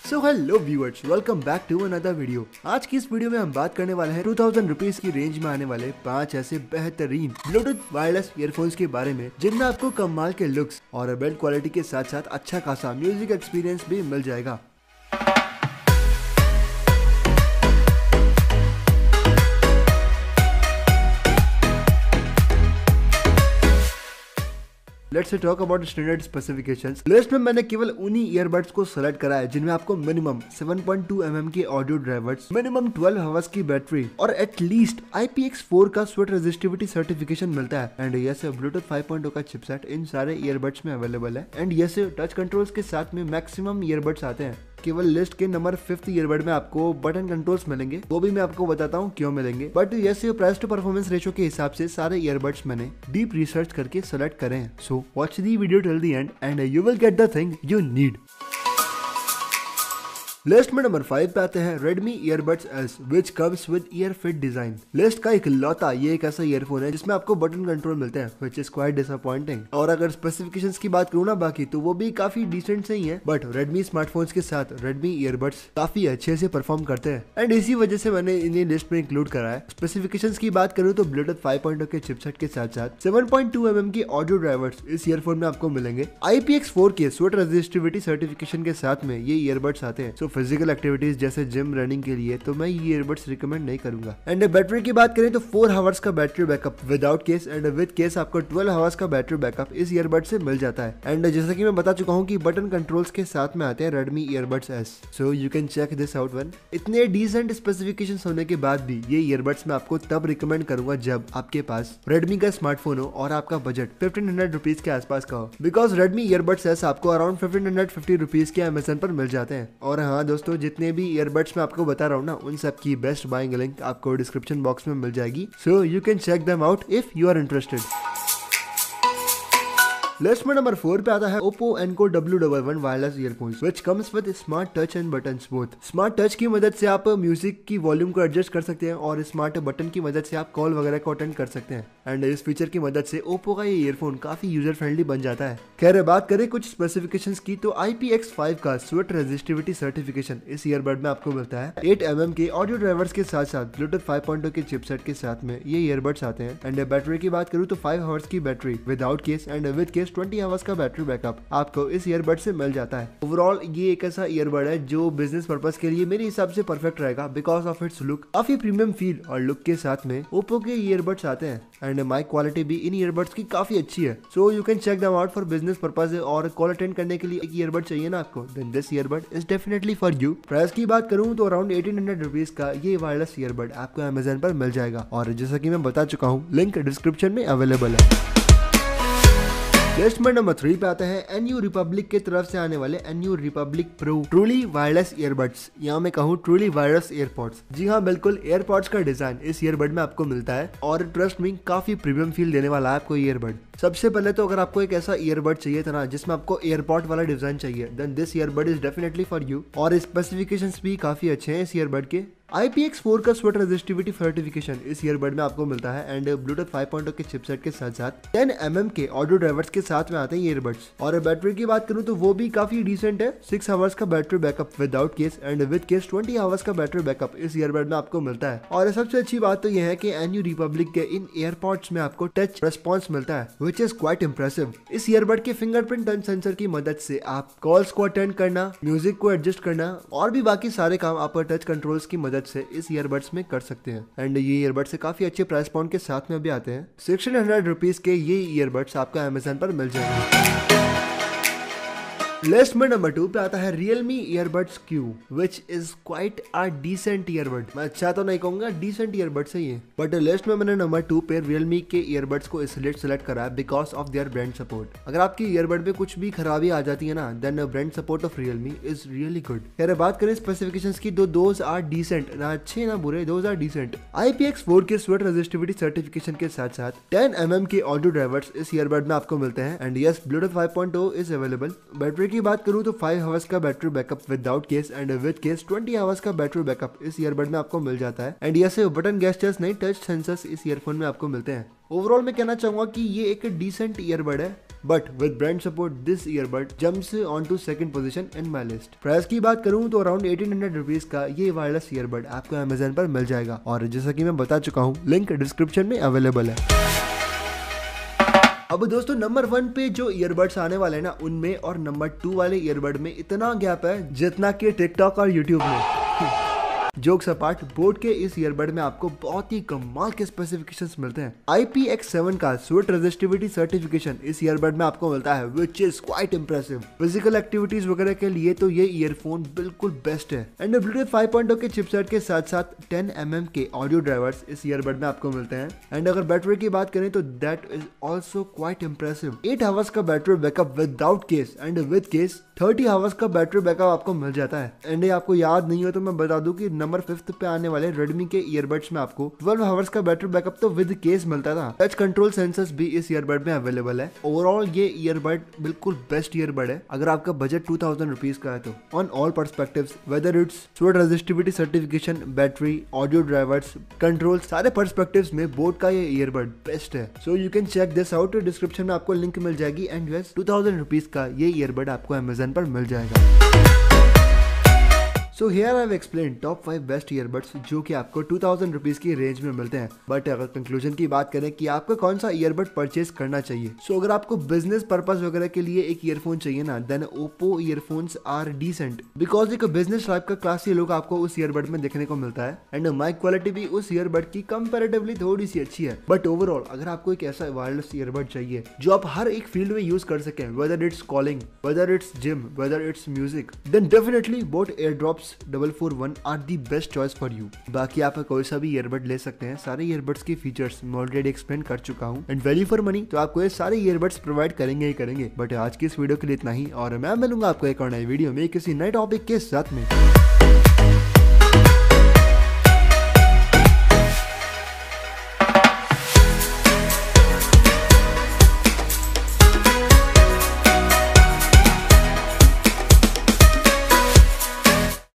So hello viewers, welcome back to another video. आज की इस वीडियो में हम बात करने वाले हैं 2000 रुपीज की रेंज में आने वाले 5 ऐसे बेहतरीन ब्लूटूथ वायरलेस ईयरफोन्स के बारे में जिनमें आपको कमाल के लुक्स और बिल्ड क्वालिटी के साथ साथ अच्छा खासा म्यूजिक एक्सपीरियंस भी मिल जाएगा। Let's talk about standard specifications. List में मैंने केवल उन्हीं ईयरबड्स को सेलेक्ट करा है जिनमें आपको मिनिमम 7.2 mm के ऑडियो ड्राइवर्स, मिनिमम 12 आवर्स की बैटरी और एटलीस्ट IPX4 का स्वेट रेजिस्टिविटी सर्टिफिकेशन मिलता है। एंड ये से ब्लूटूथ 5.0 का चिपसेट इन सारे ईयरबड्स में अवेलेबल है। एंड ये से टच कंट्रोल्स के साथ में मैक्सिमम ईयरबड्स आते हैं। केवल लिस्ट के नंबर 5th ईयरबड में आपको बटन कंट्रोल्स मिलेंगे, वो भी मैं आपको बताता हूँ क्यों मिलेंगे। बट ये प्राइस टू परफॉर्मेंस रेशो के हिसाब से सारे ईयरबड्स मैंने डीप रिसर्च करके सेलेक्ट करे हैं। So watch the video till the end and you will get the thing you need. List में नंबर 5 पे आते हैं Redmi Earbuds S which comes with ear fit design। List का एक लौता ये एक ऐसा ईयरफोन है जिसमें आपको बटन कंट्रोल मिलते हैं which is quite disappointing। और अगर स्पेसिफिकेशंस की बात करूँ ना बाकी तो वो भी काफी डिसेंट से ही है। बट Redmi स्मार्टफोन्स के साथ Redmi Earbuds काफी अच्छे से परफॉर्म करते हैं एंड इसी वजह से मैंने इन्हें लिस्ट में इंक्लूड करा है। स्पेसिफिकेशंस की बात करूँ तो ब्लूटूथ 5.0 के चिपसेट के साथ साथ 7.2 mm के ऑडियो ड्राइवर्स इस ईयरफोन में आपको मिलेंगे। IPX4 के स्वेट रेजिस्टिविटी सर्टिफिकेशन के साथ में ये ईयरबड्स आते हैं। सो फिजिकल एक्टिविटीज जैसे जिम, रनिंग के लिए तो मैं ये ईयरबड्स रिकमेंड नहीं करूंगा। एंड बैटरी की बात करें तो 4 आवर्स का battery backup without case and with case आपको 12 आवर्स का बैटरी बैकअप इस ईयरबड से मिल जाता है। एंड जैसा कि मैं बता चुका हूँ कि बटन कंट्रोल्स के साथ में आते हैं Redmi Earbuds S, so you can check this out one. इतने डिसेंट स्पेसिफिकेशंस होने के बाद भी ये ईयरबड्स मैं आपको तब रिकमेंड करूंगा जब आपके पास Redmi का स्मार्टफोन हो और आपका बजट 1500 रुपीज के आसपास का हो। बिकॉज Redmi Earbuds S आपको अराउंड 1550 रुपीज के Amazon पर मिल जाते हैं। और हाँ दोस्तों, जितने भी ईयरबड्स मैं आपको बता रहा हूँ ना उन सब की बेस्ट बाइंग लिंक आपको डिस्क्रिप्शन बॉक्स में मिल जाएगी, so you can check them out if you are interested. List में नंबर 4 पे आता है Oppo Enco W11 wireless earphones which comes with smart touch and buttons both. Smart touch की मदद से आप म्यूजिक की वॉल्यूम को एडजस्ट कर सकते हैं और स्मार्ट बटन की मदद से आप कॉल वगैरह को अटेंड कर सकते हैं। एंड इस फीचर की मदद से Oppo का ये ईयरफोन काफी यूजर फ्रेंडली बन जाता है। खैर बात करें कुछ स्पेसिफिकेशंस की तो IPX5 का स्वेट रेजिस्टिविटी सर्टिफिकेशन इस ईयरबड में आपको मिलता है। 8 mm के ऑडियो ड्राइवर्स के साथ साथ ब्लूटूथ 5.0 के चिपसेट के साथ में ये ईयरबड्स आते हैं। एंड बैटरी की बात करूँ तो 5 आवर्स की battery without case and with case 20 hours का बैटरी बैकअप आपको इस ईयरबड से मिल जाता है। ओवरऑल ये एक ऐसा ईयरबड है जो बिजनेस पर्पस के लिए मेरे हिसाब से परफेक्ट रहेगा बिकॉज ऑफ इट्स लुक। काफी प्रीमियम फील और लुक के साथ में Oppo के ईयरबड्स आते हैं एंड माइक क्वालिटी भी इन ईयरबड्स की काफी अच्छी है। So you can check them out for business purpose और कॉल अटेंड करने के लिए एक ईयरबड चाहिए ना आपको, then this earbud is definitely for you. Price की बात करूं तो अराउंड 1800 रुपीज का ये वायरलेस ईयरबड आपको Amazon पर मिल जाएगा और जैसा कि मैं बता चुका हूँ लिंक डिस्क्रिप्शन में अवेलेबल है। लिस्ट में नंबर 3 पे आता है NU रिपब्लिक की तरफ से आने वाले NU Republic pro truly wireless earbuds, यहाँ मैं कहूँ ट्रूली वायरलेस एयरपॉड्स। जी हाँ बिल्कुल, एयरपॉड्स का डिजाइन इस ईयरबड में आपको मिलता है और ट्रस्ट मी काफी प्रीमियम फील देने वाला है आपको ईयरबड। सबसे पहले तो अगर आपको एक ऐसा ईयरबड चाहिए था ना जिसमें आपको एयरपॉड वाला डिजाइन चाहिए, then this earbud is definitely for you. और स्पेसिफिकेशंस भी काफी अच्छे हैं इस ईयरबड के। IPX4 का स्वेट रेजिस्टिविटी सर्टिफिकेशन इस ईयरबड में आपको मिलता है एंड ब्लूटूथ 5.0 के चिपसेट के साथ साथ 10 mm के ऑडियो ड्राइवर्स के साथ में आते हैं ईयरबड्स। और बैटरी की बात करूं तो वो भी काफी डिसेंट है। 6 आवर्स का battery backup without case and with case 20 hours का बैटरी बैकअप इस ईयरबड में आपको मिलता है। और सबसे अच्छी बात तो यह है कि NU रिपब्लिक के इन एयरपॉड्स में आपको टच रेस्पॉन्स मिलता है विच इज क्वाइट इंप्रेसिव। इस ईयरबड के फिंगरप्रिंट टच सेंसर की मदद से आप कॉल्स को अटेंड करना, म्यूजिक को एडजस्ट करना और भी बाकी सारे काम आप टच कंट्रोल्स की मदद से इस ईयरबड में कर सकते हैं। एंड ये ईयरबड्स से काफी अच्छे प्राइस पॉइंट के साथ में भी आते हैं। 1600 रुपीज के ये ईयरबड्स आपको Amazon पर मिल जाएंगे। लिस्ट में नंबर 2 पे आता है Realme Earbuds Q which is quite a decent earbud। मैं अच्छा तो नहीं कहूंगा, डिसेंट ईयरबड्स है ये। बट लिस्ट में मैंने नंबर 2 पे Realme के ईयरबड्स को इसलिए सेलेक्ट करा है because of their brand support. अगर आपकी ईयरबड में कुछ भी खराबी आ जाती है ना then brand support of Realme is really good. यार बात करें स्पेसिफिकेशंस की तो दोज आर डिसेंट, ना अच्छे ना बुरे, दोज आर डिसेंट। IPX4 के स्वेट रेजिस्टिविटी सर्टिफिकेशन के साथ साथ 10 mm के ऑडियो ड्राइवर्स इस ईयरबड में आपको मिलते हैं and yes Bluetooth 5.0 is available. Battery की बात करूं तो 5 आवर्स का battery backup without case and with case 20 hours का बैटरी बैकअप इस ईयरबड में आपको मिल जाता है। एंड ये बटन गेस्टर्स नहीं, टच सेंसर्स इस ईयरफोन में आपको मिलते हैं। ओवरऑल मैं कहना चाहूंगा कि ये एक डिसेंट ईयरबड है but with brand support this earbud jumps on to second position in my list. Price की बात करूं तो अराउंड 1800 रुपीज का ये वायरलेस ईयरबड आपको अमेजन पर मिल जाएगा और जैसा कि मैं बता चुका हूँ लिंक डिस्क्रिप्शन में अवेलेबल है। अब दोस्तों नंबर 1 पे जो ईयरबड्स आने वाले हैं ना उनमें और नंबर 2 वाले ईयरबड में इतना गैप है जितना कि टिकटॉक और यूट्यूब में। जोक्स अपार्ट, बोट के इस ईयरबड में आपको बहुत ही कमाल के स्पेसिफिकेशंस मिलते हैं। IPX7 का स्वेट रेजिस्टिविटी सर्टिफिकेशन इस ईयरबड में आपको मिलता है which is quite impressive. Physical activities वगैरह के लिए तो ये ईयरफोन बिल्कुल बेस्ट है। एंड ब्लूटूथ 5.0 के चिपसेट के साथ साथ 10 mm के ऑडियो ड्राइवर्स इस ईयरबड में आपको मिलते हैं। एंड अगर बैटरी की बात करें तो that is also quite impressive. 8 hours का battery backup without case and with case 30 hours का बैटरी बैकअप आपको मिल जाता है। एंड ये आपको याद नहीं हो तो मैं बता दूं कि नंबर 5 पे आने वाले रेडमी के ईयरबड्स में आपको 12 आवर्स का बैटरी बैकअप तो विद केस मिलता था। टच कंट्रोल सेंसर्स भी इस ईयरबड में अवेलेबल है। ओवरऑल ये ईयरबड बिल्कुल बेस्ट ईयरबड है अगर आपका बजट 2000 रुपीज का है तो। On all perspectives, whether it's sweat resistivity certification, battery, audio drivers, control, सारे पर्सपेक्टिव्स में बोट का ये ईयरबड बेस्ट है। So you can check this out. Description में आपको लिंक मिल जाएगी एंड यस 2000 रुपीज का ये ईयरबड आपको अमेजन पर मिल जाएगा। So here I have explain top 5 best earbuds जो कि आपको 2000 रुपीज की रेंज में मिलते हैं। बट अगर कंक्लूजन की बात करें कि आपको कौन सा ईयरबड परचेज करना चाहिए, सो अगर आपको बिजनेस पर्पस वगैरह के लिए एक ईयरफोन चाहिए ना, then Oppo earphones are decent because एक बिजनेस टाइप का क्लासी लुक आपको उस ईयरबड में देखने को मिलता है एंड माइक क्वालिटी भी उस ईयरबड की कंपैरेटिवली थोड़ी सी अच्छी है। बट ओवरऑल अगर आपको एक ऐसा वायरलेस ईयरबड चाहिए जो आप हर एक फील्ड में यूज कर सकें, whether it's calling, whether it's gym, whether it's music, then definitely Boat airdrops 441 are the best choice for you. बाकी आप कोई सा भी ईयरबड ले सकते हैं। सारे ईयरबड्स के फीचर्स मैं ऑलरेडी एक्सप्लेन कर चुका हूँ एंड वैल्यू फॉर मनी तो आपको ये सारे ईयरबड्स प्रोवाइड करेंगे ही करेंगे। बट आज की इस वीडियो के लिए इतना ही और मैं मिलूंगा आपको एक और नई वीडियो में किसी नए टॉपिक के साथ में।